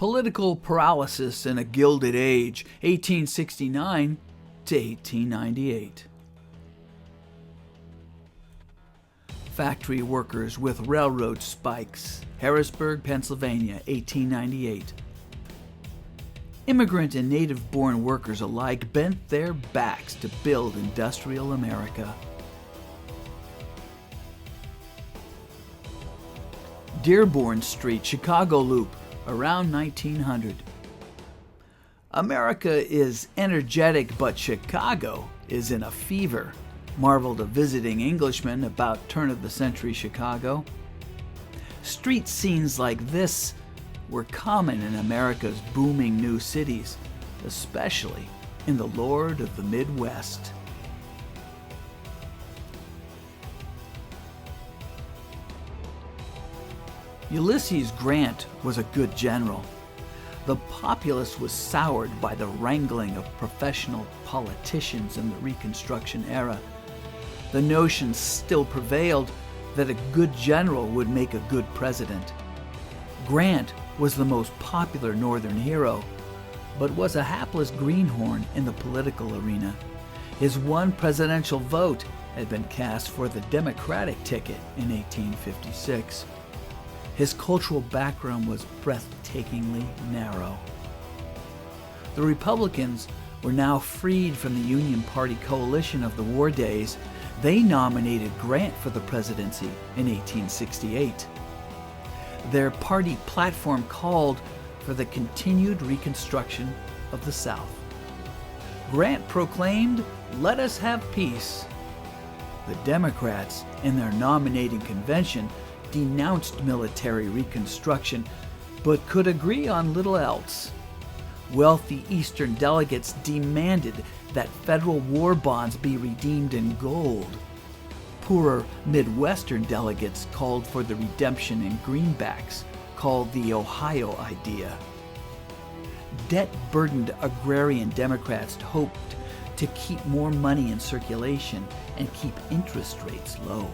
Political Paralysis in a Gilded Age, 1869 to 1898. Factory Workers with Railroad Spikes, Harrisburg, Pennsylvania, 1898. Immigrant and native-born workers alike bent their backs to build industrial America. Dearborn Street, Chicago Loop, around 1900. America is energetic, but Chicago is in a fever, marveled a visiting Englishman about turn-of-the-century Chicago. Street scenes like this were common in America's booming new cities, especially in the Lord of the Midwest. Ulysses Grant was a good general. The populace was soured by the wrangling of professional politicians in the Reconstruction era. The notion still prevailed that a good general would make a good president. Grant was the most popular Northern hero, but was a hapless greenhorn in the political arena. His one presidential vote had been cast for the Democratic ticket in 1856. His cultural background was breathtakingly narrow. The Republicans were now freed from the Union Party coalition of the war days. They nominated Grant for the presidency in 1868. Their party platform called for the continued reconstruction of the South. Grant proclaimed, "Let us have peace." The Democrats, in their nominating convention, denounced military reconstruction, but could agree on little else. Wealthy Eastern delegates demanded that federal war bonds be redeemed in gold. Poorer Midwestern delegates called for the redemption in greenbacks, called the Ohio idea. Debt-burdened agrarian Democrats hoped to keep more money in circulation and keep interest rates low.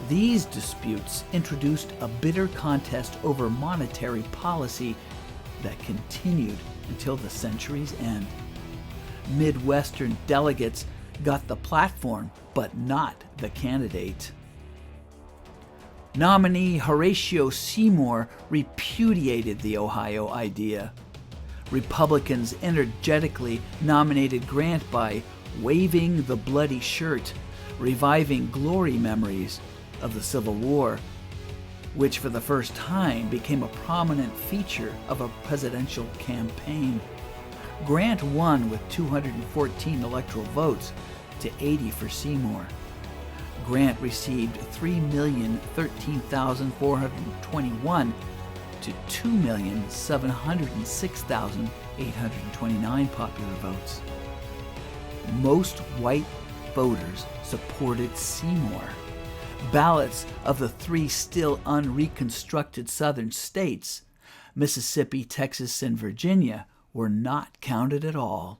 These disputes introduced a bitter contest over monetary policy that continued until the century's end. Midwestern delegates got the platform, but not the candidate. Nominee Horatio Seymour repudiated the Ohio idea. Republicans energetically nominated Grant by waving the bloody shirt, reviving glory memories of the Civil War, which for the first time became a prominent feature of a presidential campaign. Grant won with 214 electoral votes to 80 for Seymour. Grant received 3,013,421 to 2,706,829 popular votes. Most white voters supported Seymour. Ballots of the three still unreconstructed southern states, Mississippi, Texas, and Virginia, were not counted at all.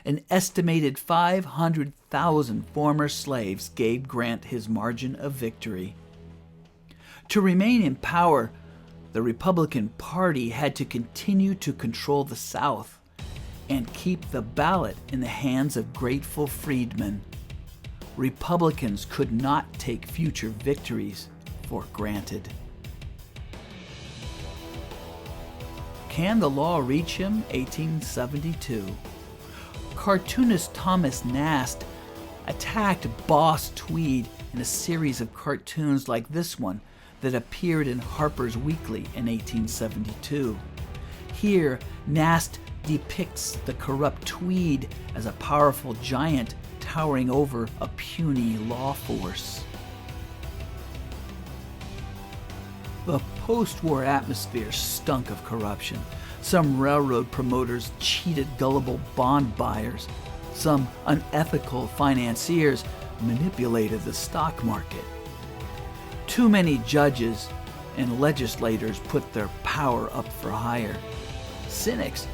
An estimated 500,000 former slaves gave Grant his margin of victory. To remain in power, the Republican Party had to continue to control the South and keep the ballot in the hands of grateful freedmen. Republicans could not take future victories for granted. Can the Law Reach Him? 1872. Cartoonist Thomas Nast attacked Boss Tweed in a series of cartoons like this one that appeared in Harper's Weekly in 1872. Here, Nast depicts the corrupt Tweed as a powerful giant towering over a puny law force. The post-war atmosphere stunk of corruption. Some railroad promoters cheated gullible bond buyers. Some unethical financiers manipulated the stock market. Too many judges and legislators put their power up for hire. Cynics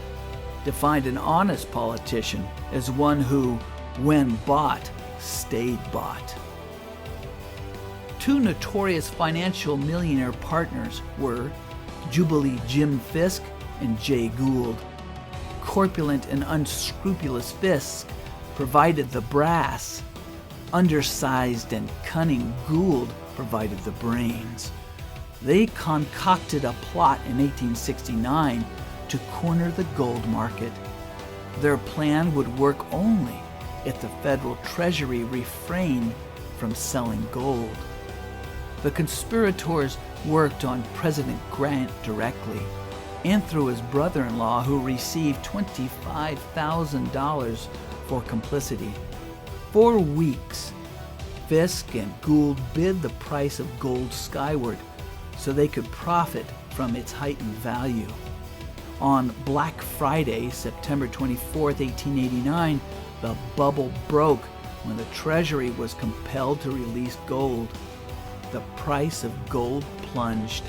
defined an honest politician as one who, when bought, stayed bought. Two notorious financial millionaire partners were Jubilee Jim Fisk and Jay Gould. Corpulent and unscrupulous Fisk provided the brass. Undersized and cunning Gould provided the brains. They concocted a plot in 1869 to corner the gold market. Their plan would work only if the federal treasury refrained from selling gold. The conspirators worked on President Grant directly and through his brother-in-law, who received $25,000 for complicity. For weeks, Fisk and Gould bid the price of gold skyward so they could profit from its heightened value. On Black Friday, September 24, 1889, the bubble broke when the Treasury was compelled to release gold. The price of gold plunged.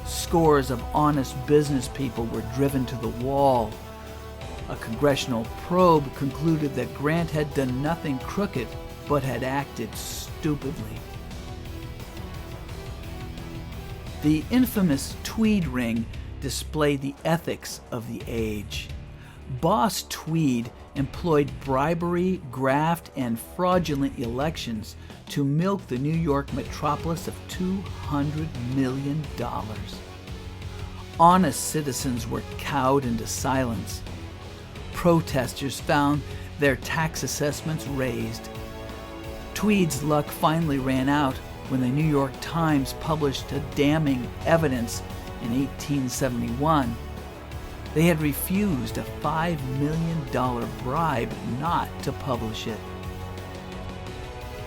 Scores of honest business people were driven to the wall. A congressional probe concluded that Grant had done nothing crooked, but had acted stupidly. The infamous Tweed ring displayed the ethics of the age. Boss Tweed employed bribery, graft, and fraudulent elections to milk the New York metropolis of $200 million. Honest citizens were cowed into silence. Protesters found their tax assessments raised. Tweed's luck finally ran out when the New York Times published a damning evidence in 1871. They had refused a $5 million bribe not to publish it.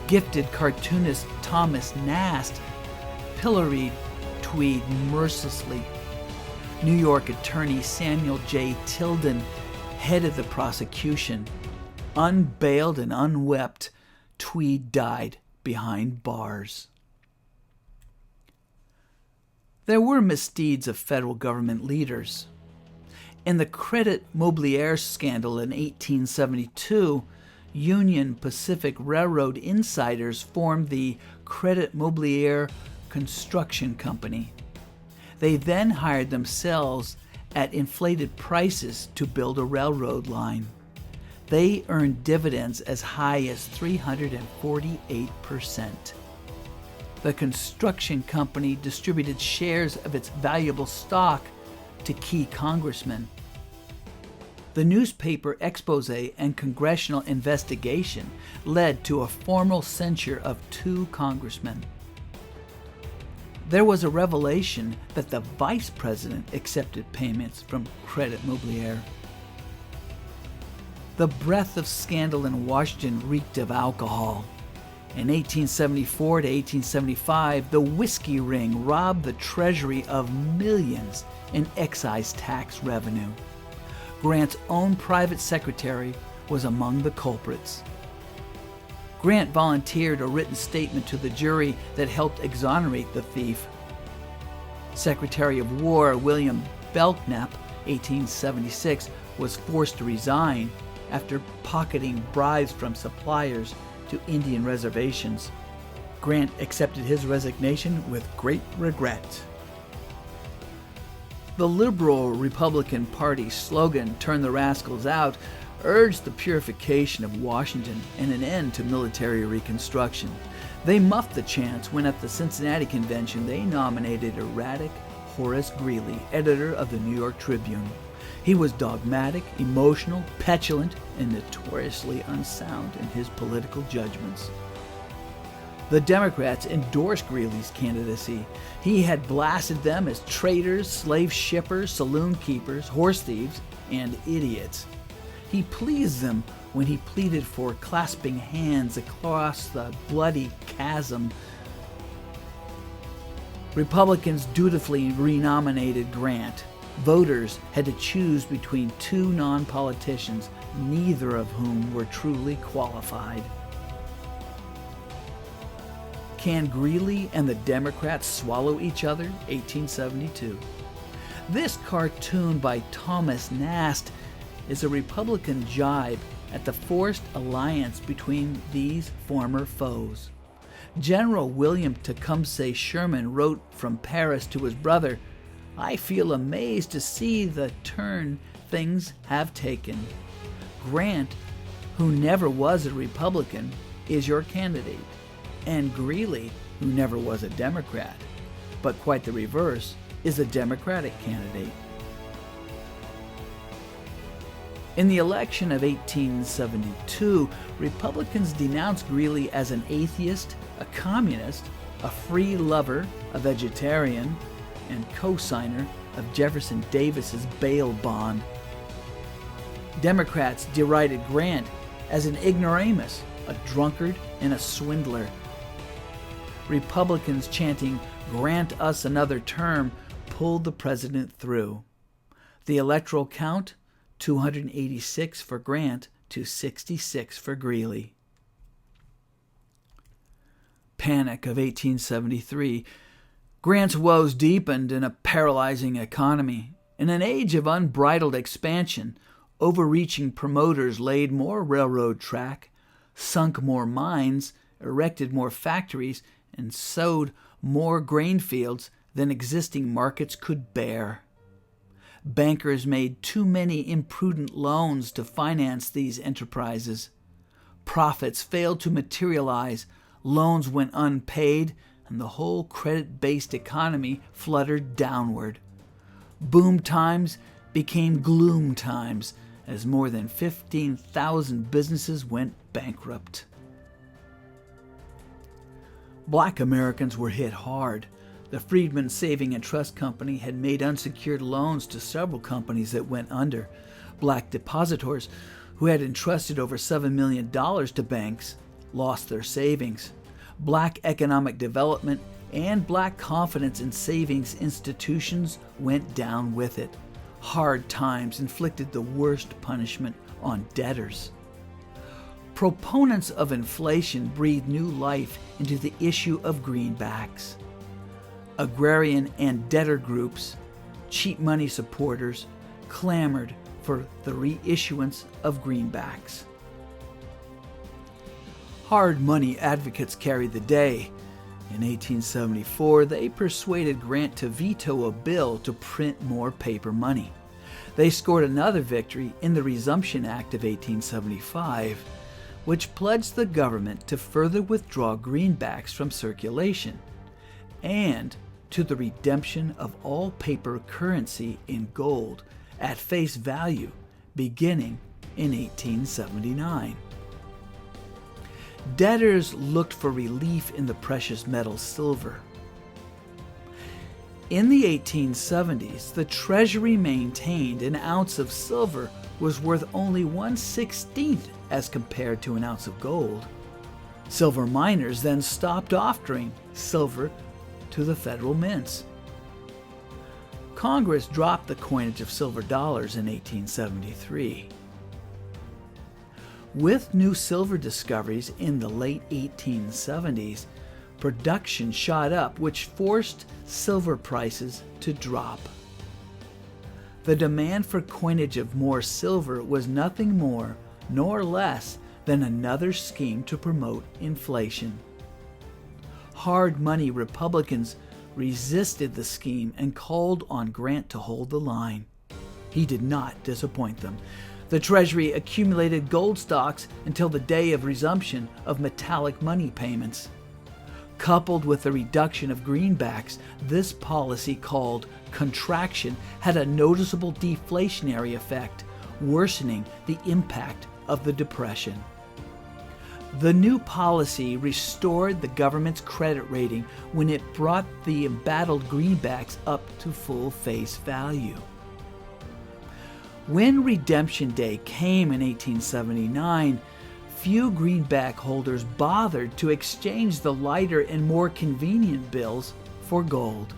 Gifted cartoonist Thomas Nast pilloried Tweed mercilessly. New York attorney Samuel J. Tilden headed the prosecution. Unbailed and unwept, Tweed died behind bars. There were misdeeds of federal government leaders. In the Credit Mobilier scandal in 1872, Union Pacific Railroad insiders formed the Credit Mobilier Construction Company. They then hired themselves at inflated prices to build a railroad line. They earned dividends as high as 348%. The construction company distributed shares of its valuable stock to key congressmen. The newspaper expose and congressional investigation led to a formal censure of 2 congressmen. There was a revelation that the vice president accepted payments from Credit Mobilier. The breath of scandal in Washington reeked of alcohol. In 1874 to 1875, the whiskey ring robbed the Treasury of millions in excise tax revenue. Grant's own private secretary was among the culprits. Grant volunteered a written statement to the jury that helped exonerate the thief. Secretary of War William Belknap, 1876, was forced to resign after pocketing bribes from suppliers to Indian reservations. Grant accepted his resignation with great regret. The liberal Republican Party slogan, "Turn the Rascals Out," urged the purification of Washington and an end to military reconstruction. They muffed the chants when at the Cincinnati Convention they nominated erratic Horace Greeley, editor of the New York Tribune. He was dogmatic, emotional, petulant, and notoriously unsound in his political judgments. The Democrats endorsed Greeley's candidacy. He had blasted them as traitors, slave shippers, saloon keepers, horse thieves, and idiots. He pleased them when he pleaded for clasping hands across the bloody chasm. Republicans dutifully renominated Grant. Voters had to choose between 2 non-politicians, neither of whom were truly qualified. Can Greeley and the Democrats swallow each other? 1872. This cartoon by Thomas Nast is a Republican jibe at the forced alliance between these former foes. General William Tecumseh Sherman wrote from Paris to his brother, I feel amazed to see the turn things have taken. Grant, who never was a Republican, is your candidate, and Greeley, who never was a Democrat, but quite the reverse, is a Democratic candidate. In the election of 1872, Republicans denounced Greeley as an atheist, a communist, a free lover, a vegetarian, and co-signer of Jefferson Davis's bail bond. Democrats derided Grant as an ignoramus, a drunkard, and a swindler. Republicans chanting, "Grant us another term," pulled the president through. The electoral count, 286 for Grant to 66 for Greeley. Panic of 1873. Grant's woes deepened in a paralyzing economy. In an age of unbridled expansion, overreaching promoters laid more railroad track, sunk more mines, erected more factories, and sowed more grain fields than existing markets could bear. Bankers made too many imprudent loans to finance these enterprises. Profits failed to materialize, loans went unpaid, and the whole credit-based economy fluttered downward. Boom times became gloom times as more than 15,000 businesses went bankrupt. Black Americans were hit hard. The Freedmen's Saving and Trust Company had made unsecured loans to several companies that went under. Black depositors, who had entrusted over $7 million to banks, lost their savings. Black economic development and black confidence in savings institutions went down with it. Hard times inflicted the worst punishment on debtors. Proponents of inflation breathed new life into the issue of greenbacks. Agrarian and debtor groups, cheap money supporters, clamored for the reissuance of greenbacks. Hard money advocates carried the day. In 1874, they persuaded Grant to veto a bill to print more paper money. They scored another victory in the Resumption Act of 1875, which pledged the government to further withdraw greenbacks from circulation and to the redemption of all paper currency in gold at face value beginning in 1879. Debtors looked for relief in the precious metal silver. In the 1870s, the Treasury maintained an ounce of silver was worth only 1/16 as compared to an ounce of gold. Silver miners then stopped offering silver to the federal mints. Congress dropped the coinage of silver dollars in 1873. With new silver discoveries in the late 1870s, production shot up, which forced silver prices to drop. The demand for coinage of more silver was nothing more nor less than another scheme to promote inflation. Hard money Republicans resisted the scheme and called on Grant to hold the line. He did not disappoint them. The Treasury accumulated gold stocks until the day of resumption of metallic money payments. Coupled with the reduction of greenbacks, this policy, called contraction, had a noticeable deflationary effect, worsening the impact of the Depression. The new policy restored the government's credit rating when it brought the embattled greenbacks up to full face value. When Redemption Day came in 1879, few greenback holders bothered to exchange the lighter and more convenient bills for gold.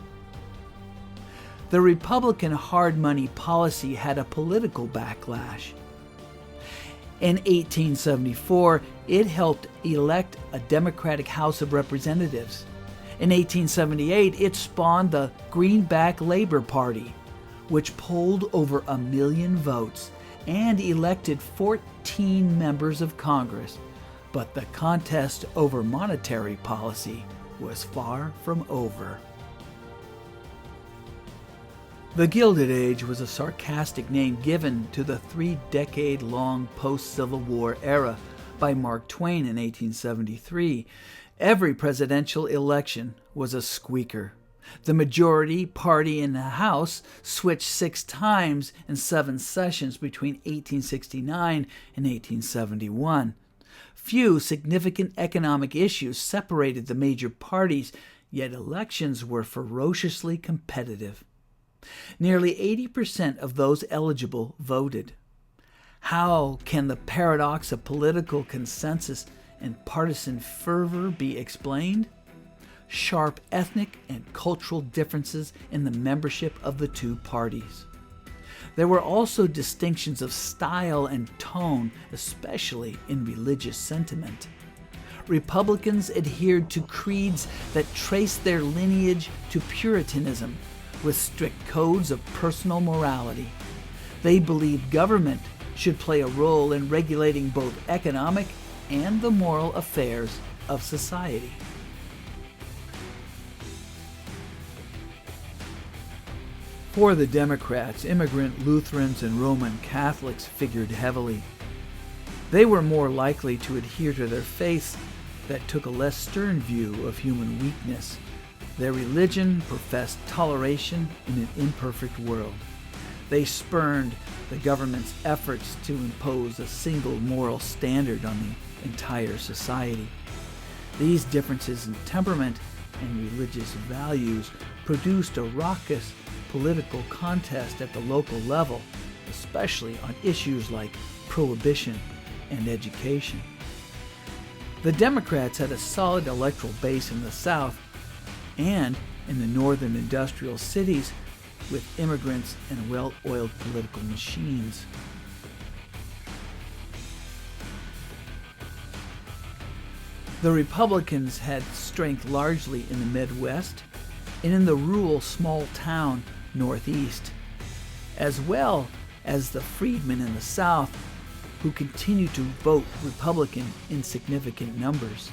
The Republican hard money policy had a political backlash. In 1874, it helped elect a Democratic House of Representatives. In 1878, it spawned the Greenback Labor Party, which polled over 1 million votes and elected 14 members of Congress. But the contest over monetary policy was far from over. The Gilded Age was a sarcastic name given to the 3-decade-long post-Civil War era by Mark Twain in 1873. Every presidential election was a squeaker. The majority party in the House switched 6 times in 7 sessions between 1869 and 1871. Few significant economic issues separated the major parties, yet elections were ferociously competitive. Nearly 80% of those eligible voted. How can the paradox of political consensus and partisan fervor be explained? Sharp ethnic and cultural differences in the membership of the two parties. There were also distinctions of style and tone, especially in religious sentiment. Republicans adhered to creeds that traced their lineage to Puritanism, with strict codes of personal morality. They believed government should play a role in regulating both economic and the moral affairs of society. For the Democrats, immigrant Lutherans and Roman Catholics figured heavily. They were more likely to adhere to their faiths that took a less stern view of human weakness. Their religion professed toleration in an imperfect world. They spurned the government's efforts to impose a single moral standard on the entire society. These differences in temperament and religious values produced a raucous political contest at the local level, especially on issues like prohibition and education. The Democrats had a solid electoral base in the South and in the northern industrial cities with immigrants and well-oiled political machines. The Republicans had strength largely in the Midwest and in the rural small town Northeast, as well as the freedmen in the South who continued to vote Republican in significant numbers.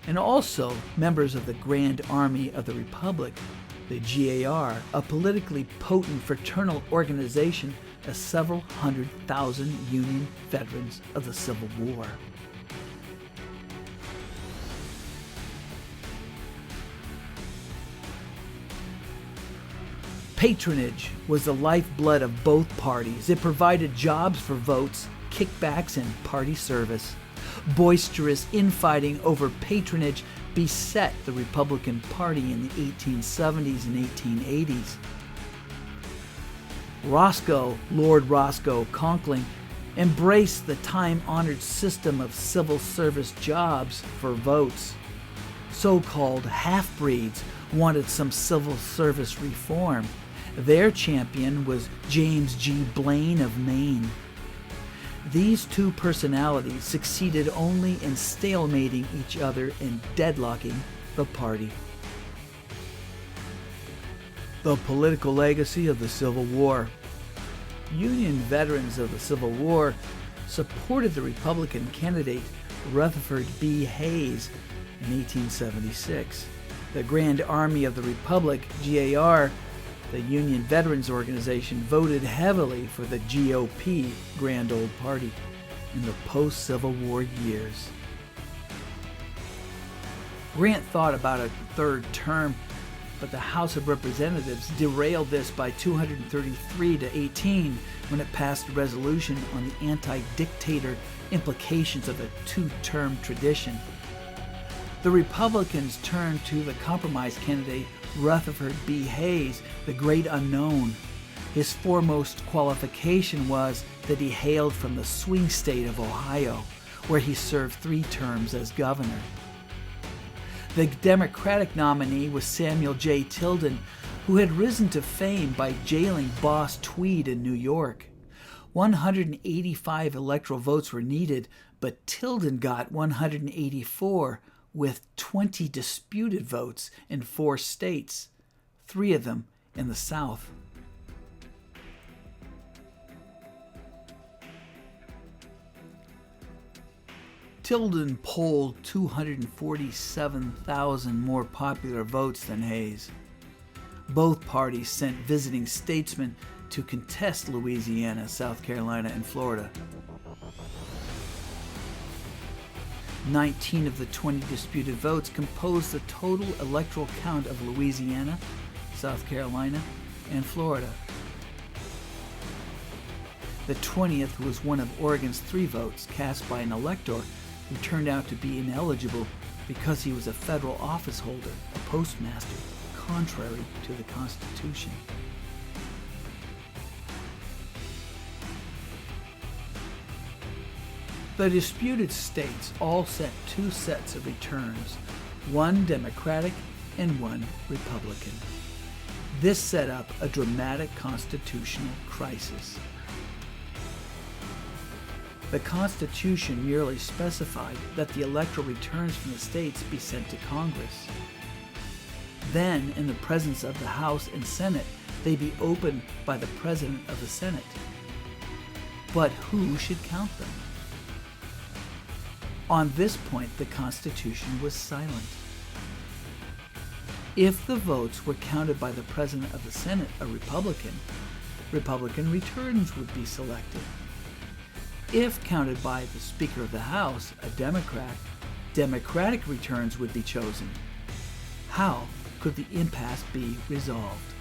And also members of the Grand Army of the Republic, the GAR, a politically potent fraternal organization of several 100,000 Union veterans of the Civil War. Patronage was the lifeblood of both parties. It provided jobs for votes, kickbacks, and party service. Boisterous infighting over patronage beset the Republican Party in the 1870s and 1880s. Lord Roscoe Conkling, embraced the time-honored system of civil service jobs for votes. So-called half-breeds wanted some civil service reform. Their champion was James G. Blaine of Maine. These two personalities succeeded only in stalemating each other and deadlocking the party. The political legacy of the Civil War. Union veterans of the Civil War supported the Republican candidate Rutherford B. Hayes in 1876. The Grand Army of the Republic, GAR, the Union Veterans Organization, voted heavily for the GOP, Grand Old Party, in the post-Civil War years. Grant thought about a third term, but the House of Representatives derailed this by 233-18 when it passed a resolution on the anti-dictator implications of a two-term tradition. The Republicans turned to the compromise candidate Rutherford B. Hayes, the great unknown. His foremost qualification was that he hailed from the swing state of Ohio, where he served 3 terms as governor. The Democratic nominee was Samuel J. Tilden, who had risen to fame by jailing Boss Tweed in New York. 185 electoral votes were needed, but Tilden got 184, with 20 disputed votes in 4 states, 3 of them in the South. Tilden polled 247,000 more popular votes than Hayes. Both parties sent visiting statesmen to contest Louisiana, South Carolina, and Florida. 19 of the 20 disputed votes composed the total electoral count of Louisiana, South Carolina, and Florida. The 20th was one of Oregon's 3 votes cast by an elector who turned out to be ineligible because he was a federal office holder, a postmaster, contrary to the Constitution. The disputed states all set 2 sets of returns, one Democratic and one Republican. This set up a dramatic constitutional crisis. The Constitution merely specified that the electoral returns from the states be sent to Congress. Then, in the presence of the House and Senate, they be opened by the President of the Senate. But who should count them? On this point, the Constitution was silent. If the votes were counted by the President of the Senate, a Republican, Republican returns would be selected. If counted by the Speaker of the House, a Democrat, Democratic returns would be chosen. How could the impasse be resolved?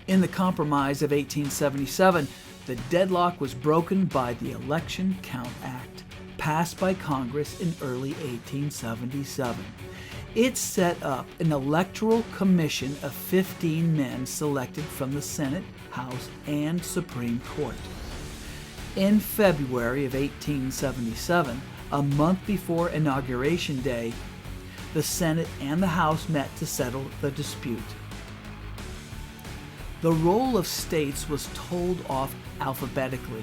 In the Compromise of 1877, the deadlock was broken by the Election Count Act, passed by Congress in early 1877. It set up an electoral commission of 15 men selected from the Senate, House, and Supreme Court. In February of 1877, a month before Inauguration Day, the Senate and the House met to settle the dispute. The roll of states was told off alphabetically.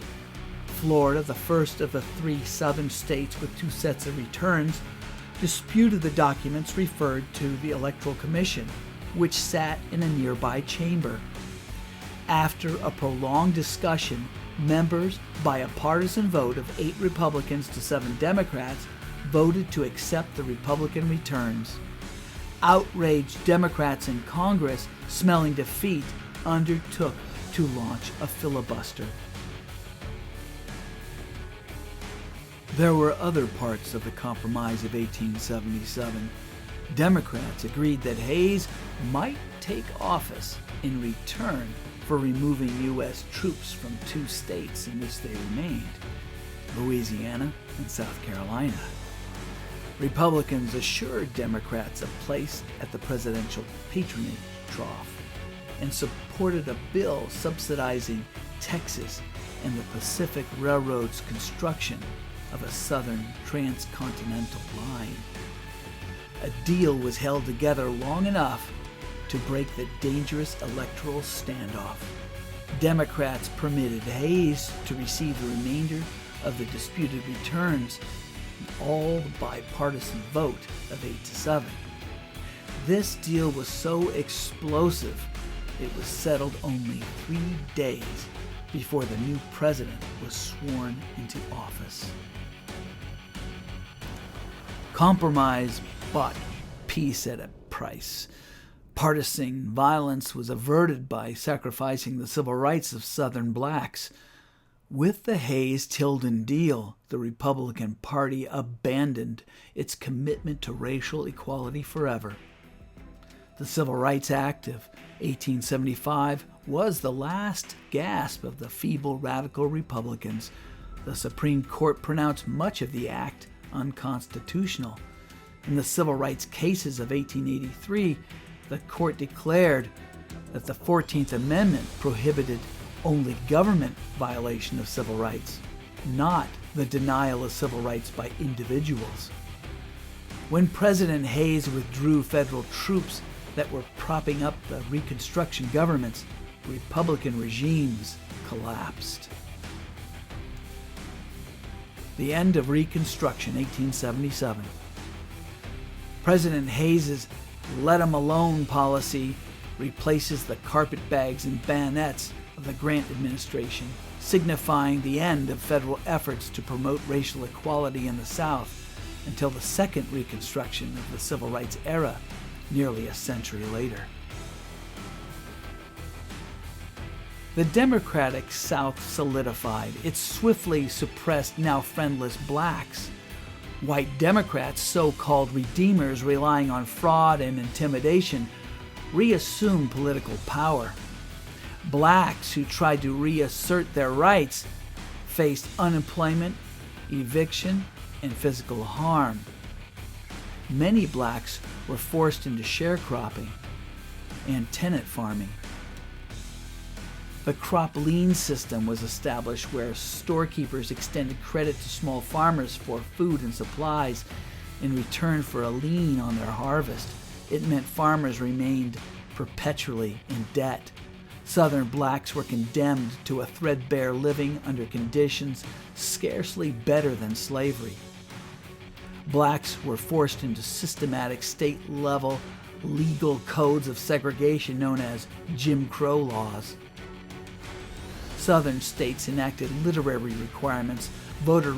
Florida, the first of the 3 southern states with 2 sets of returns, disputed the documents referred to the Electoral Commission, which sat in a nearby chamber. After a prolonged discussion, members, by a partisan vote of 8 Republicans to 7 Democrats, voted to accept the Republican returns. Outraged Democrats in Congress, smelling defeat, undertook to launch a filibuster. There were other parts of the Compromise of 1877. Democrats agreed that Hayes might take office in return for removing U.S. troops from 2 states in which they remained, Louisiana and South Carolina. Republicans assured Democrats a place at the presidential patronage trough and supported a bill subsidizing Texas and the Pacific Railroad's construction of a southern transcontinental line. A deal was held together long enough to break the dangerous electoral standoff. Democrats permitted Hayes to receive the remainder of the disputed returns, all by bipartisan vote of 8-7. This deal was so explosive, it was settled only 3 days before the new president was sworn into office. Compromise bought peace at a price. Partisan violence was averted by sacrificing the civil rights of Southern blacks. With the Hayes-Tilden deal, the Republican Party abandoned its commitment to racial equality forever. The Civil Rights Act of 1875 was the last gasp of the feeble radical Republicans. The Supreme Court pronounced much of the act unconstitutional. In the civil rights cases of 1883, the court declared that the 14th Amendment prohibited only government violation of civil rights, not the denial of civil rights by individuals. When President Hayes withdrew federal troops that were propping up the Reconstruction governments, Republican regimes collapsed. The end of Reconstruction, 1877. President Hayes's let 'em alone policy replaces the carpetbags and bayonets of the Grant administration, signifying the end of federal efforts to promote racial equality in the South until the second Reconstruction of the Civil Rights era, nearly a century later. The Democratic South solidified. It swiftly suppressed now friendless blacks. White Democrats, so-called redeemers relying on fraud and intimidation, reassumed political power. Blacks who tried to reassert their rights faced unemployment, eviction, and physical harm. Many blacks were forced into sharecropping and tenant farming. The crop lien system was established, where storekeepers extended credit to small farmers for food and supplies in return for a lien on their harvest. It meant farmers remained perpetually in debt. Southern blacks were condemned to a threadbare living under conditions scarcely better than slavery. Blacks were forced into systematic state-level legal codes of segregation known as Jim Crow laws. Southern states enacted literary requirements, voter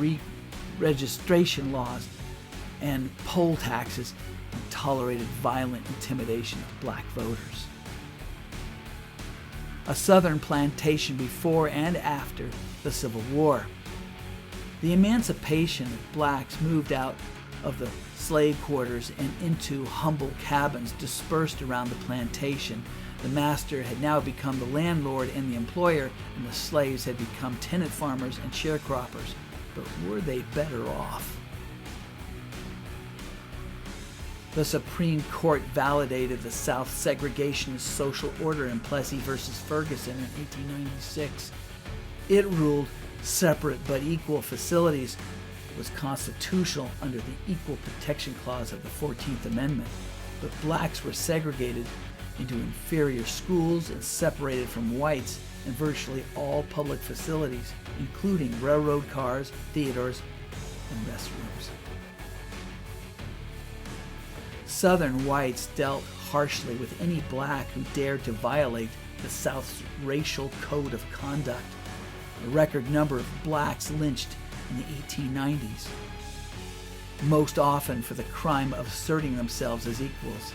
registration laws, and poll taxes, and tolerated violent intimidation of black voters. A Southern plantation before and after the Civil War. The emancipation of blacks moved out of the slave quarters and into humble cabins dispersed around the plantation. The master had now become the landlord and the employer, and the slaves had become tenant farmers and sharecroppers. But were they better off? The Supreme Court validated the South's segregationist social order in Plessy v. Ferguson in 1896. It ruled separate but equal facilities was constitutional under the Equal Protection Clause of the 14th Amendment, but blacks were segregated into inferior schools and separated from whites in virtually all public facilities, including railroad cars, theaters, and restrooms. Southern whites dealt harshly with any black who dared to violate the South's racial code of conduct. A record number of blacks lynched in the 1890s, most often for the crime of asserting themselves as equals.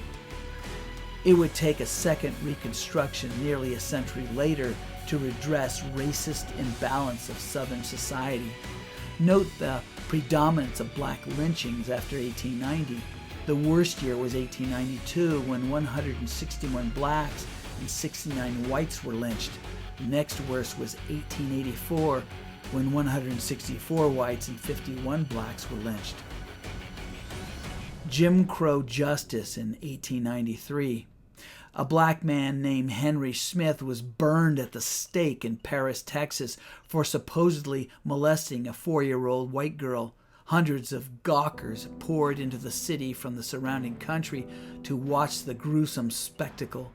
It would take a second Reconstruction nearly a century later to redress racist imbalance of Southern society. Note the predominance of black lynchings after 1890. The worst year was 1892, when 161 blacks and 69 whites were lynched. The next worst was 1884, when 164 whites and 51 blacks were lynched. Jim Crow justice in 1893. A black man named Henry Smith was burned at the stake in Paris, Texas, for supposedly molesting a 4-year-old white girl. Hundreds of gawkers poured into the city from the surrounding country to watch the gruesome spectacle.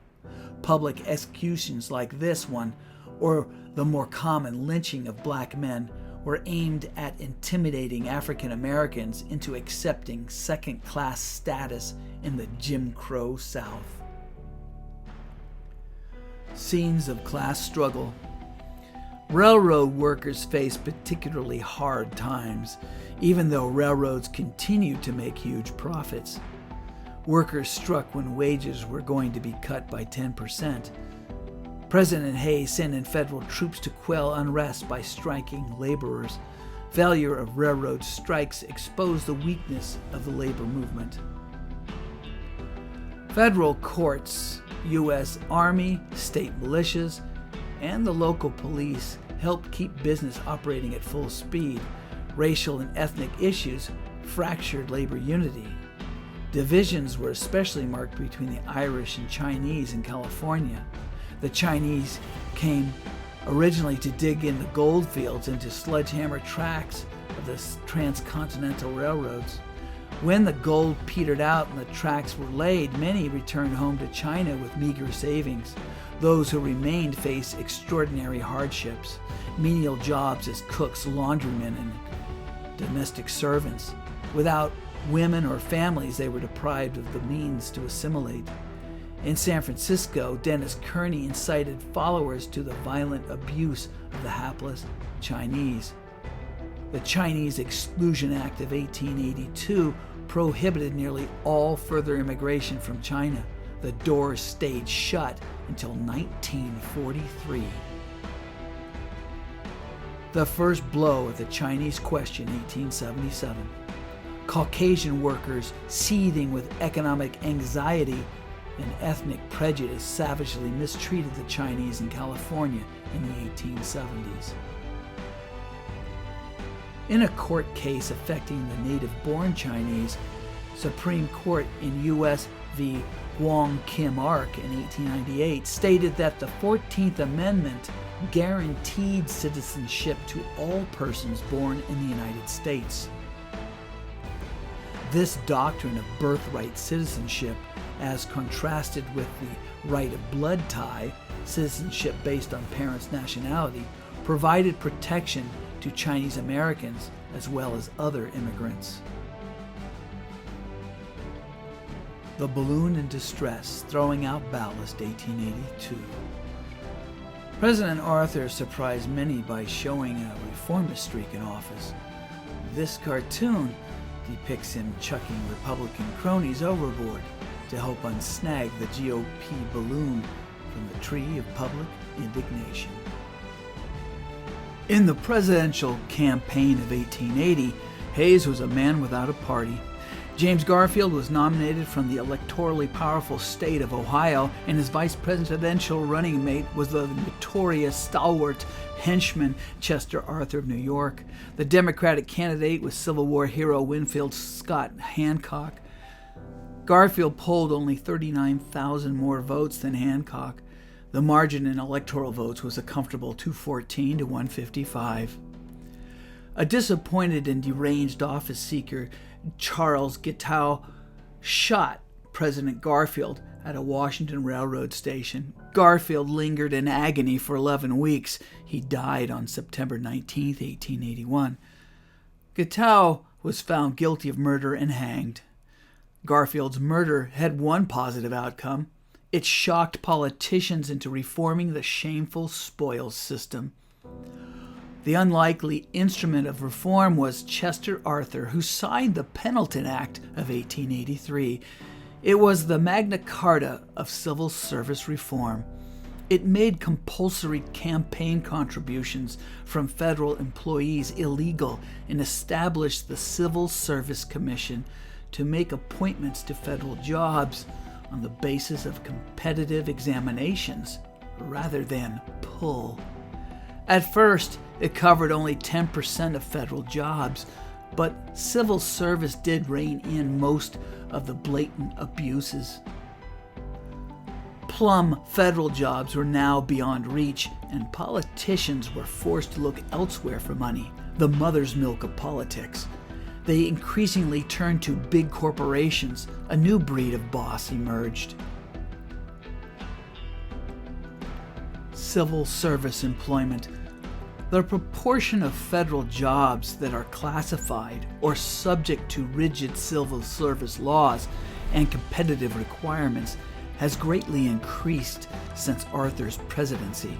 Public executions like this one, or the more common lynching of black men, were aimed at intimidating African Americans into accepting second-class status in the Jim Crow South. Scenes of class struggle. Railroad workers faced particularly hard times, even though railroads continued to make huge profits. Workers struck when wages were going to be cut by 10%. President Hayes sent in federal troops to quell unrest by striking laborers. Failure of railroad strikes exposed the weakness of the labor movement. Federal courts, U.S. Army, state militias, and the local police helped keep business operating at full speed. Racial and ethnic issues fractured labor unity. Divisions were especially marked between the Irish and Chinese in California. The Chinese came originally to dig in the gold fields and to sledgehammer tracks of the transcontinental railroads. When the gold petered out and the tracks were laid, many returned home to China with meager savings. Those who remained faced extraordinary hardships, menial jobs as cooks, laundrymen, and domestic servants. Without women or families, they were deprived of the means to assimilate. In San Francisco, Dennis Kearney incited followers to the violent abuse of the hapless Chinese. The Chinese Exclusion Act of 1882 prohibited nearly all further immigration from China. The doors stayed shut until 1943. The first blow of the Chinese Question, 1877. Caucasian workers, seething with economic anxiety and ethnic prejudice, savagely mistreated the Chinese in California in the 1870s. In a court case affecting the native-born Chinese, Supreme Court in U.S. v. Wong Kim Ark in 1898 stated that the 14th Amendment guaranteed citizenship to all persons born in the United States. This doctrine of birthright citizenship, as contrasted with the right of blood tie, citizenship based on parents' nationality, provided protection to Chinese Americans as well as other immigrants. The balloon in distress, throwing out ballast, 1882. President Arthur surprised many by showing a reformist streak in office. This cartoon depicts him chucking Republican cronies overboard to help unsnag the GOP balloon from the tree of public indignation. In the presidential campaign of 1880, Hayes was a man without a party. James Garfield was nominated from the electorally powerful state of Ohio, and his vice presidential running mate was the notorious stalwart henchman Chester Arthur of New York. The Democratic candidate was Civil War hero Winfield Scott Hancock. Garfield polled only 39,000 more votes than Hancock. The margin in electoral votes was a comfortable 214 to 155. A disappointed and deranged office seeker, Charles Guiteau, shot President Garfield at a Washington railroad station. Garfield lingered in agony for 11 weeks. He died on September 19, 1881. Guiteau was found guilty of murder and hanged. Garfield's murder had one positive outcome. It shocked politicians into reforming the shameful spoils system. The unlikely instrument of reform was Chester Arthur, who signed the Pendleton Act of 1883. It was the Magna Carta of civil service reform. It made compulsory campaign contributions from federal employees illegal and established the Civil Service Commission to make appointments to federal jobs on the basis of competitive examinations rather than pull. At first, it covered only 10% of federal jobs, but civil service did rein in most of the blatant abuses. Plum federal jobs were now beyond reach, and politicians were forced to look elsewhere for money, the mother's milk of politics. They increasingly turned to big corporations. A new breed of boss emerged. Civil service employment. The proportion of federal jobs that are classified or subject to rigid civil service laws and competitive requirements has greatly increased since Arthur's presidency.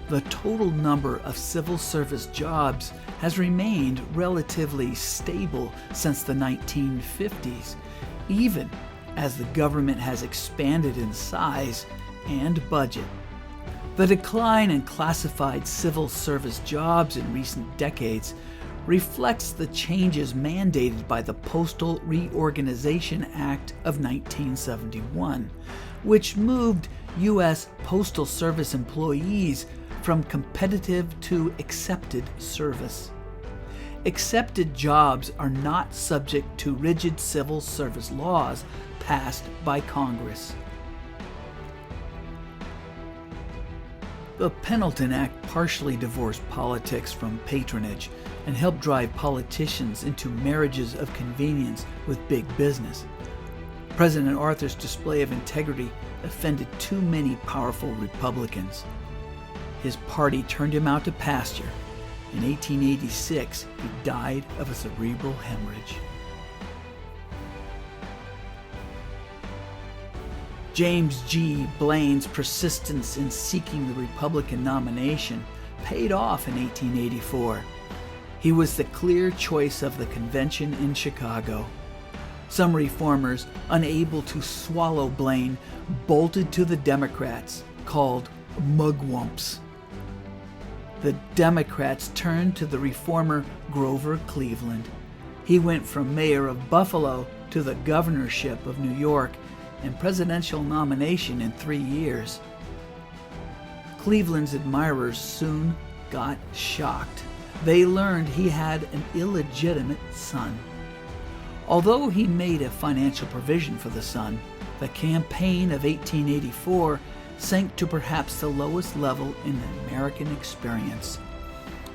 The total number of civil service jobs has remained relatively stable since the 1950s, even as the government has expanded in size and budget. The decline in classified civil service jobs in recent decades reflects the changes mandated by the Postal Reorganization Act of 1971, which moved U.S. Postal Service employees from competitive to accepted service. Accepted jobs are not subject to rigid civil service laws passed by Congress. The Pendleton Act partially divorced politics from patronage and helped drive politicians into marriages of convenience with big business. President Arthur's display of integrity offended too many powerful Republicans. His party turned him out to pasture. In 1886, he died of a cerebral hemorrhage. James G. Blaine's persistence in seeking the Republican nomination paid off in 1884. He was the clear choice of the convention in Chicago. Some reformers, unable to swallow Blaine, bolted to the Democrats, called mugwumps. The Democrats turned to the reformer Grover Cleveland. He went from mayor of Buffalo to the governorship of New York and presidential nomination in 3 years. Cleveland's admirers soon got shocked. They learned he had an illegitimate son. Although he made a financial provision for the son, the campaign of 1884 sank to perhaps the lowest level in the American experience.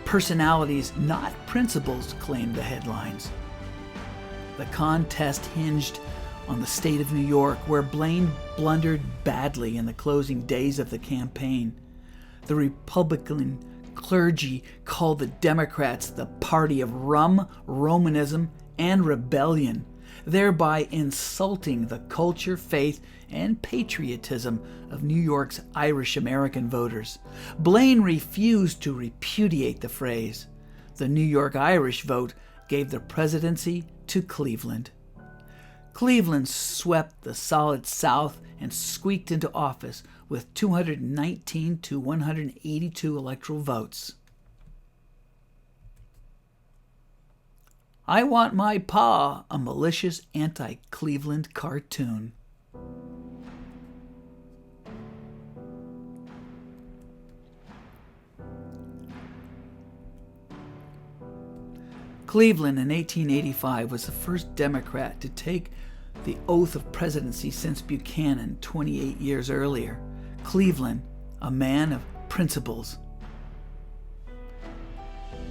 Personalities, not principles, claimed the headlines. The contest hinged on the state of New York, where Blaine blundered badly in the closing days of the campaign. The Republican clergy called the Democrats the party of rum, Romanism, and rebellion, thereby insulting the culture, faith, and patriotism of New York's Irish-American voters. Blaine refused to repudiate the phrase. The New York Irish vote gave the presidency to Cleveland. Cleveland swept the solid South and squeaked into office with 219 to 182 electoral votes. I Want My Pa, a malicious anti-Cleveland cartoon. Cleveland in 1885 was the first Democrat to take the oath of presidency since Buchanan 28 years earlier. Cleveland, a man of principles.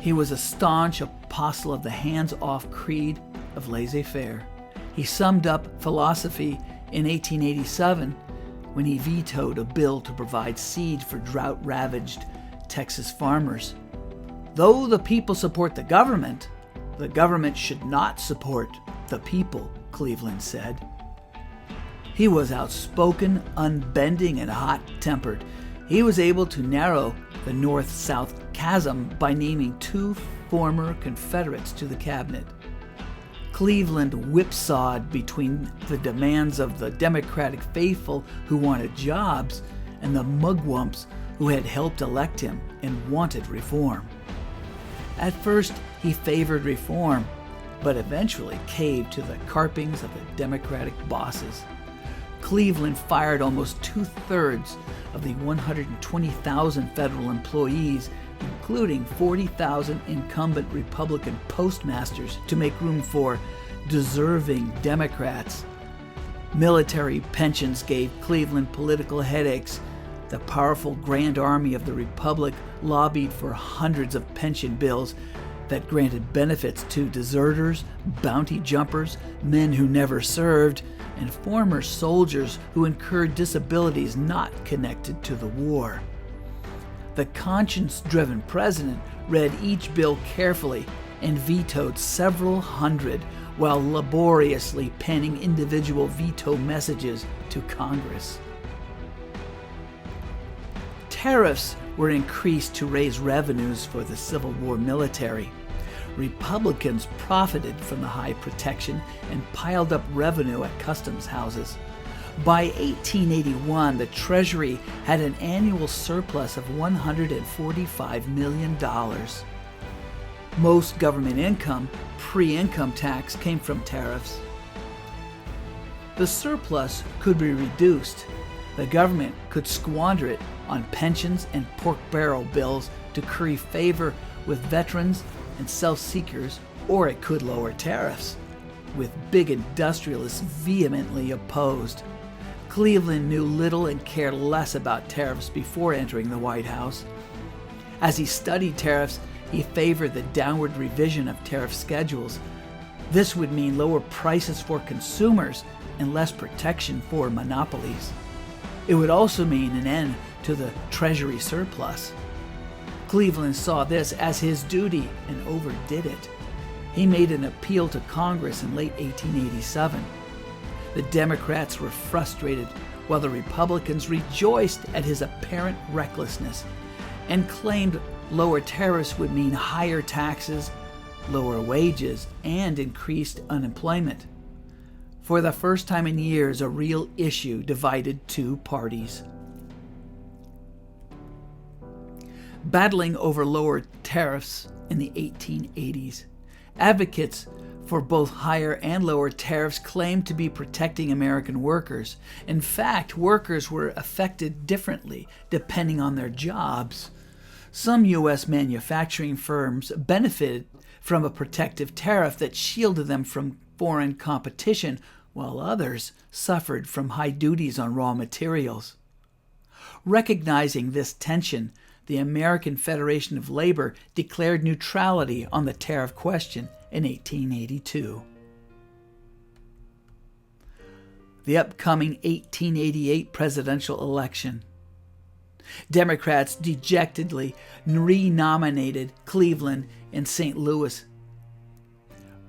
He was a staunch apostle of the hands-off creed of laissez-faire. He summed up philosophy in 1887 when he vetoed a bill to provide seed for drought-ravaged Texas farmers. Though the people support the government should not support the people, Cleveland said. He was outspoken, unbending, and hot-tempered. He was able to narrow the North-South chasm by naming 2 former Confederates to the cabinet. Cleveland whipsawed between the demands of the Democratic faithful who wanted jobs and the mugwumps who had helped elect him and wanted reform. At first, he favored reform, but eventually caved to the carpings of the Democratic bosses. Cleveland fired almost 2/3 of the 120,000 federal employees, including 40,000 incumbent Republican postmasters, to make room for deserving Democrats. Military pensions gave Cleveland political headaches. The powerful Grand Army of the Republic lobbied for hundreds of pension bills that granted benefits to deserters, bounty jumpers, men who never served, and former soldiers who incurred disabilities not connected to the war. The conscience-driven president read each bill carefully and vetoed several hundred while laboriously penning individual veto messages to Congress. Tariffs were increased to raise revenues for the Civil War military. Republicans profited from the high protection and piled up revenue at customs houses. By 1881, the Treasury had an annual surplus of $145 million. Most government income, pre-income tax, came from tariffs. The surplus could be reduced. The government could squander it on pensions and pork barrel bills to curry favor with veterans and self-seekers, or it could lower tariffs, with big industrialists vehemently opposed. Cleveland knew little and cared less about tariffs before entering the White House. As he studied tariffs, he favored the downward revision of tariff schedules. This would mean lower prices for consumers and less protection for monopolies. It would also mean an end to the Treasury surplus. Cleveland saw this as his duty and overdid it. He made an appeal to Congress in late 1887. The Democrats were frustrated, while the Republicans rejoiced at his apparent recklessness and claimed lower tariffs would mean higher taxes, lower wages, and increased unemployment. For the first time in years, a real issue divided two parties. Battling over lower tariffs in the 1880s, advocates for both higher and lower tariffs claimed to be protecting American workers. In fact, workers were affected differently depending on their jobs. Some U.S. manufacturing firms benefited from a protective tariff that shielded them from foreign competition, while others suffered from high duties on raw materials. Recognizing this tension, the American Federation of Labor declared neutrality on the tariff question in 1882. The upcoming 1888 presidential election. Democrats dejectedly renominated Cleveland and St. Louis.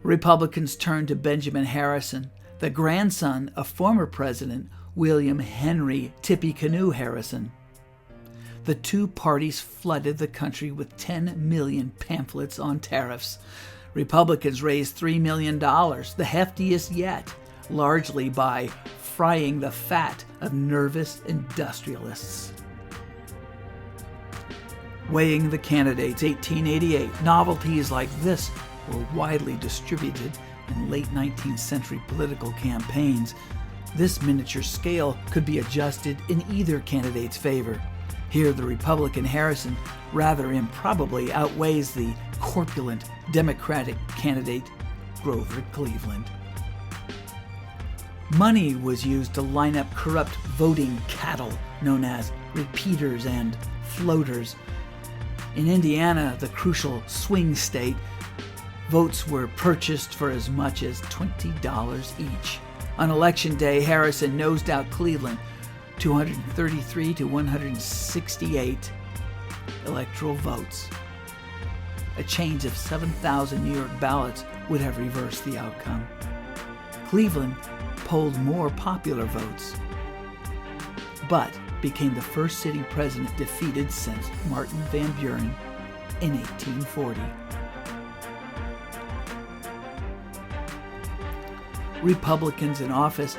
Republicans turned to Benjamin Harrison, the grandson of former President William Henry Tippecanoe Harrison. The two parties flooded the country with 10 million pamphlets on tariffs. Republicans raised $3 million, the heftiest yet, largely by frying the fat of nervous industrialists. Weighing the candidates, 1888. Novelties like this were widely distributed in late 19th century political campaigns. This miniature scale could be adjusted in either candidate's favor. Here, the Republican Harrison rather improbably outweighs the corpulent Democratic candidate Grover Cleveland. Money was used to line up corrupt voting cattle known as repeaters and floaters. In Indiana, the crucial swing state, votes were purchased for as much as $20 each. On Election Day, Harrison nosed out Cleveland 233 to 168 electoral votes. A change of 7,000 New York ballots would have reversed the outcome. Cleveland polled more popular votes, but became the first sitting president defeated since Martin Van Buren in 1840. Republicans in office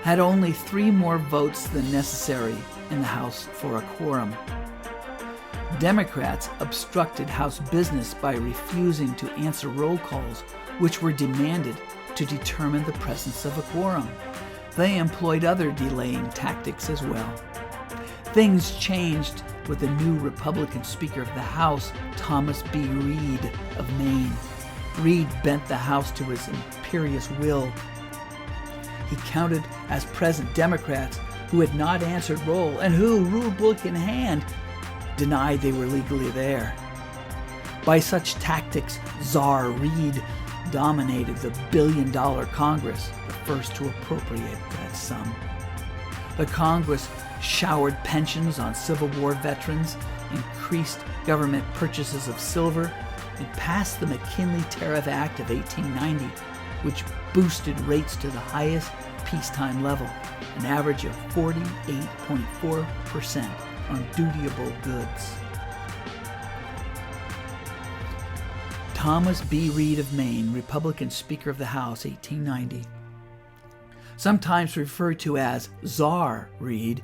had only 3 more votes than necessary in the House for a quorum. Democrats obstructed House business by refusing to answer roll calls, which were demanded to determine the presence of a quorum. They employed other delaying tactics as well. Things changed with the new Republican Speaker of the House, Thomas B. Reed of Maine. Reed bent the House to his imperious will. He counted as present Democrats who had not answered roll and who, rule book in hand, denied they were legally there. By such tactics, Czar Reed dominated the billion-dollar Congress, the first to appropriate that sum. The Congress showered pensions on Civil War veterans, increased government purchases of silver, and passed the McKinley Tariff Act of 1890, which boosted rates to the highest peacetime level, an average of 48.4% on dutiable goods. Thomas B. Reed of Maine, Republican Speaker of the House, 1890. Sometimes referred to as Czar Reed,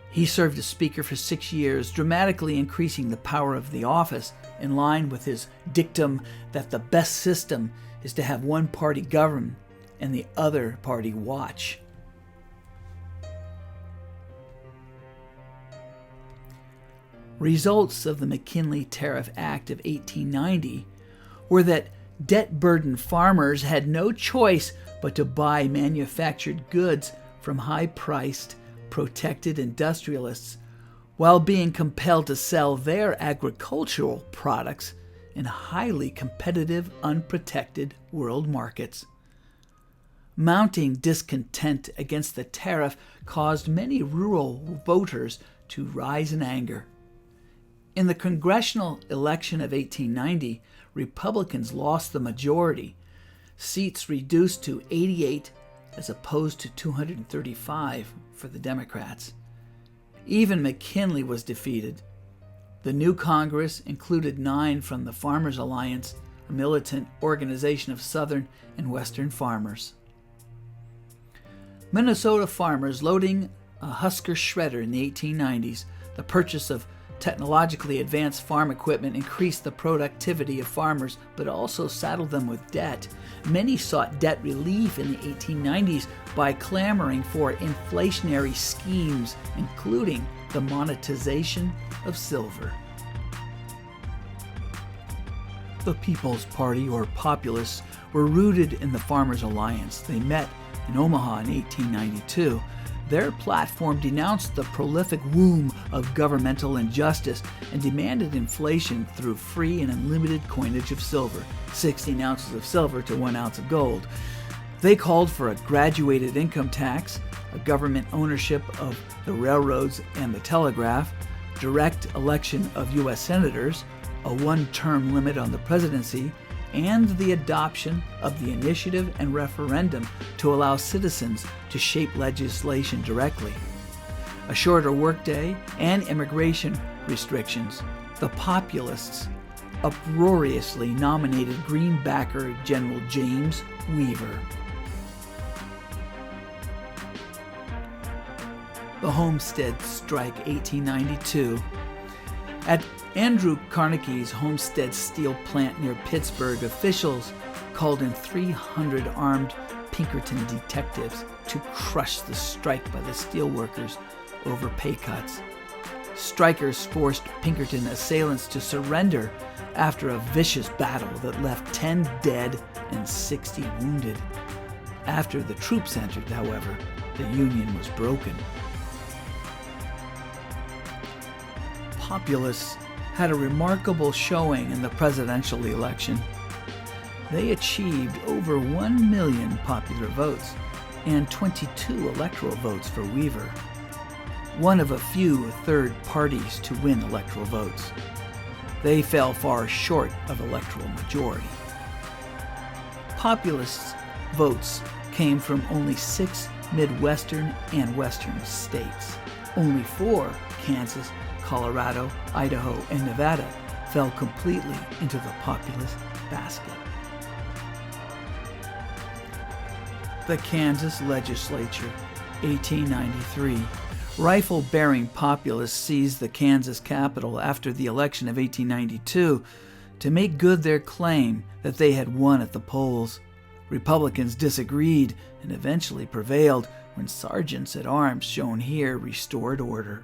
he served as Speaker for 6 years, dramatically increasing the power of the office in line with his dictum that the best system is to have one party govern and the other party watch. Results of the McKinley Tariff Act of 1890 were that debt-burdened farmers had no choice but to buy manufactured goods from high-priced, protected industrialists while being compelled to sell their agricultural products in highly competitive, unprotected world markets. Mounting discontent against the tariff caused many rural voters to rise in anger. In the congressional election of 1890, Republicans lost the majority, seats reduced to 88 as opposed to 235 for the Democrats. Even McKinley was defeated. The new Congress included 9 from the Farmers Alliance, a militant organization of Southern and Western farmers. Minnesota farmers loading a Husker shredder in the 1890s, the purchase of technologically advanced farm equipment increased the productivity of farmers, but also saddled them with debt. Many sought debt relief in the 1890s by clamoring for inflationary schemes, including the monetization of silver. The People's Party, or Populists, were rooted in the Farmers Alliance. They met in Omaha in 1892. Their platform denounced the prolific womb of governmental injustice and demanded inflation through free and unlimited coinage of silver, 16 ounces of silver to 1 ounce of gold. They called for a graduated income tax, a government ownership of the railroads and the telegraph, direct election of U.S. senators, a one-term limit on the presidency, and the adoption of the initiative and referendum to allow citizens to shape legislation directly. A shorter workday and immigration restrictions. The Populists uproariously nominated Greenbacker General James Weaver. The Homestead Strike, 1892. At Andrew Carnegie's Homestead steel plant near Pittsburgh, officials called in 300 armed Pinkerton detectives to crush the strike by the steelworkers over pay cuts. Strikers forced Pinkerton assailants to surrender after a vicious battle that left 10 dead and 60 wounded. After the troops entered, however, the Union was broken. Populists had a remarkable showing in the presidential election. They achieved over 1 million popular votes and 22 electoral votes for Weaver, one of a few third parties to win electoral votes. They fell far short of electoral majority. Populists' votes came from only 6 Midwestern and Western states. Only 4, Kansas, Colorado, Idaho, and Nevada, fell completely into the populist basket. The Kansas legislature, 1893. Rifle-bearing populists seized the Kansas Capitol after the election of 1892 to make good their claim that they had won at the polls. Republicans disagreed and eventually prevailed when sergeants at arms shown here restored order.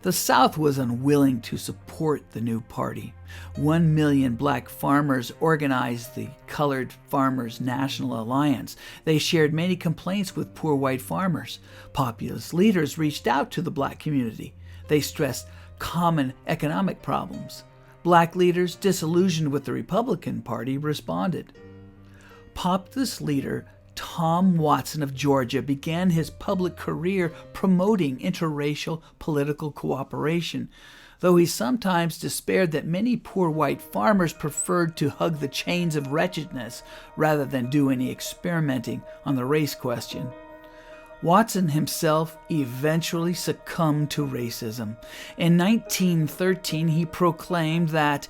The South was unwilling to support the new party. 1 million black farmers organized the Colored Farmers National Alliance. They shared many complaints with poor white farmers. Populist leaders reached out to the black community. They stressed common economic problems. Black leaders, disillusioned with the Republican Party, responded. Populist leader Tom Watson of Georgia began his public career promoting interracial political cooperation, though he sometimes despaired that many poor white farmers preferred to hug the chains of wretchedness rather than do any experimenting on the race question. Watson himself eventually succumbed to racism. In 1913, he proclaimed that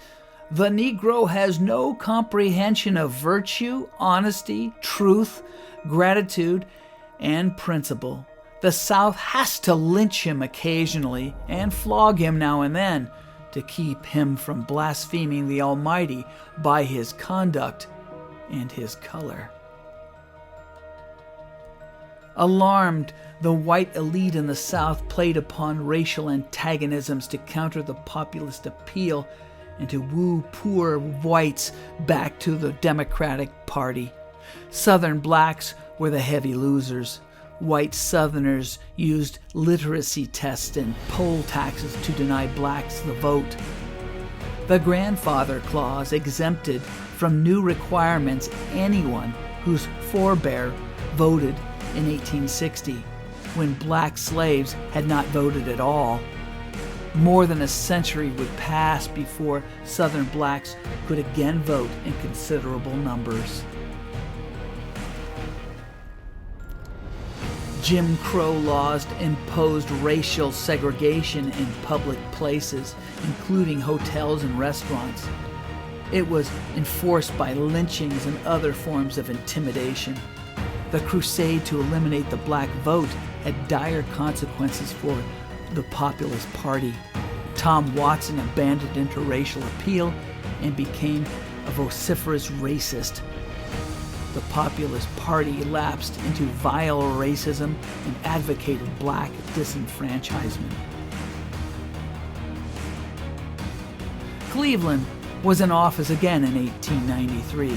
the Negro has no comprehension of virtue, honesty, truth, gratitude, and principle. The South has to lynch him occasionally and flog him now and then to keep him from blaspheming the Almighty by his conduct and his color. Alarmed, the white elite in the South played upon racial antagonisms to counter the populist appeal and to woo poor whites back to the Democratic Party. Southern blacks were the heavy losers. White Southerners used literacy tests and poll taxes to deny blacks the vote. The grandfather clause exempted from new requirements anyone whose forebear voted in 1860, when black slaves had not voted at all. More than a century would pass before Southern blacks could again vote in considerable numbers. Jim Crow laws imposed racial segregation in public places, including hotels and restaurants. It was enforced by lynchings and other forms of intimidation. The crusade to eliminate the black vote had dire consequences for the Populist Party. Tom Watson abandoned interracial appeal and became a vociferous racist. The Populist Party lapsed into vile racism and advocated black disenfranchisement. Cleveland was in office again in 1893.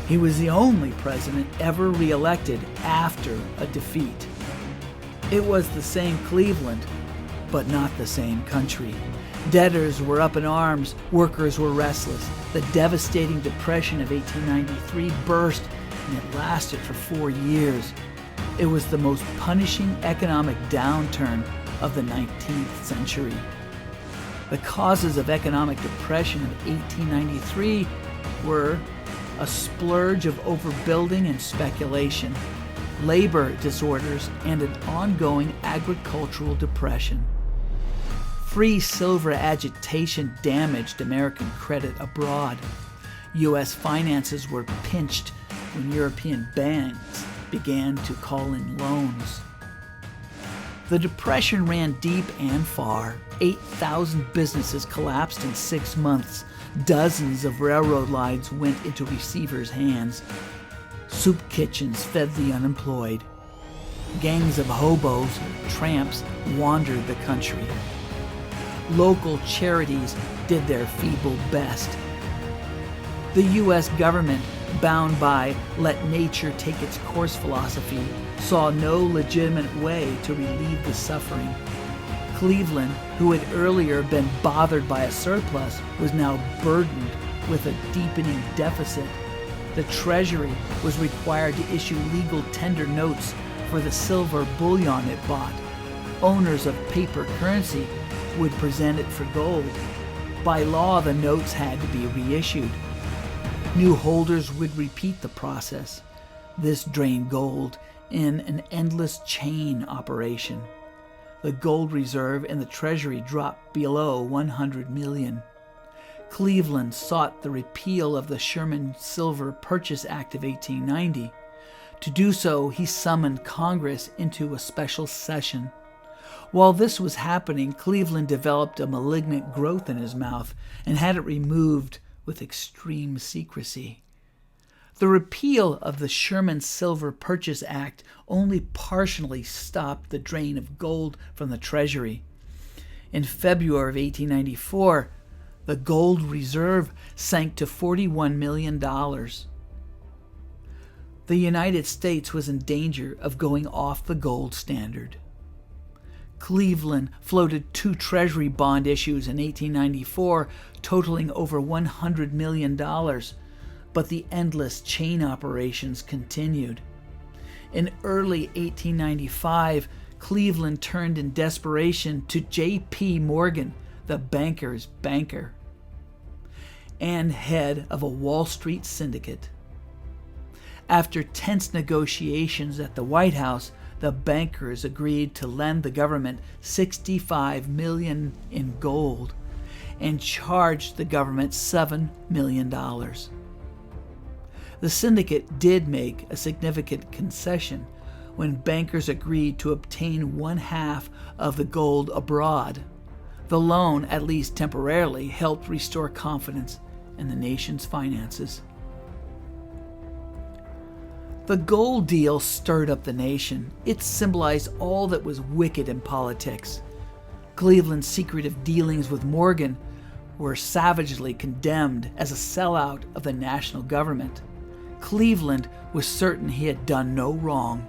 He was the only president ever re-elected after a defeat. It was the same Cleveland, but not the same country. Debtors were up in arms, workers were restless. The devastating Depression of 1893 burst, and it lasted for 4 years. It was the most punishing economic downturn of the 19th century. The causes of economic depression of 1893 were a splurge of overbuilding and speculation, labor disorders, and an ongoing agricultural depression. Free silver agitation damaged American credit abroad. U.S. finances were pinched when European banks began to call in loans. The Depression ran deep and far. 8,000 businesses collapsed in 6 months. Dozens of railroad lines went into receivers' hands. Soup kitchens fed the unemployed. Gangs of hobos, tramps, wandered the country. Local charities did their feeble best. The U.S. government, bound by let nature take its course philosophy, saw no legitimate way to relieve the suffering. Cleveland, who had earlier been bothered by a surplus, was now burdened with a deepening deficit. The Treasury was required to issue legal tender notes for the silver bullion it bought. Owners of paper currency would present it for gold. By law, the notes had to be reissued. New holders would repeat the process. This drained gold in an endless chain operation. The gold reserve in the Treasury dropped below 100 million. Cleveland sought the repeal of the Sherman Silver Purchase Act of 1890. To do so, he summoned Congress into a special session. While this was happening, Cleveland developed a malignant growth in his mouth and had it removed with extreme secrecy. The repeal of the Sherman Silver Purchase Act only partially stopped the drain of gold from the Treasury. In February of 1894, the gold reserve sank to $41 million. The United States was in danger of going off the gold standard. Cleveland floated 2 Treasury bond issues in 1894, totaling over $100 million, but the endless chain operations continued. In early 1895, Cleveland turned in desperation to J.P. Morgan, the banker's banker, and head of a Wall Street syndicate. After tense negotiations at the White House, the bankers agreed to lend the government $65 million in gold and charged the government $7 million. The syndicate did make a significant concession when bankers agreed to obtain 1/2 of the gold abroad. The loan, at least temporarily, helped restore confidence in the nation's finances. The gold deal stirred up the nation. It symbolized all that was wicked in politics. Cleveland's secretive dealings with Morgan were savagely condemned as a sellout of the national government. Cleveland was certain he had done no wrong.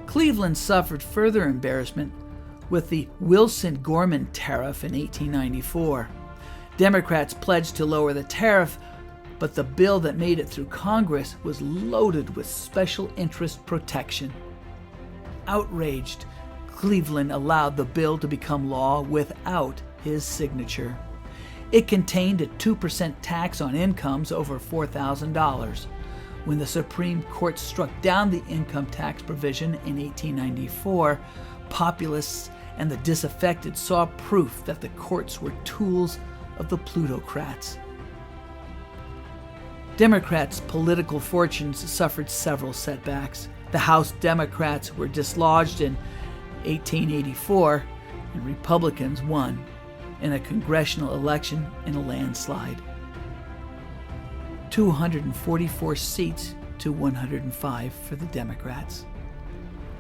Cleveland suffered further embarrassment with the Wilson-Gorman tariff in 1894. Democrats pledged to lower the tariff, but the bill that made it through Congress was loaded with special interest protection. Outraged, Cleveland allowed the bill to become law without his signature. It contained a 2% tax on incomes over $4,000. When the Supreme Court struck down the income tax provision in 1894, populists and the disaffected saw proof that the courts were tools of the plutocrats. Democrats' political fortunes suffered several setbacks. The House Democrats were dislodged in 1884, and Republicans won in a congressional election in a landslide. 244 seats to 105 for the Democrats.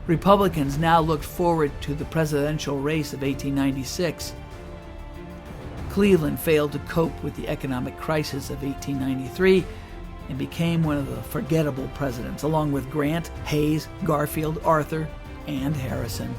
Republicans now looked forward to the presidential race of 1896. Cleveland failed to cope with the economic crisis of 1893 and became one of the forgettable presidents, along with Grant, Hayes, Garfield, Arthur, and Harrison.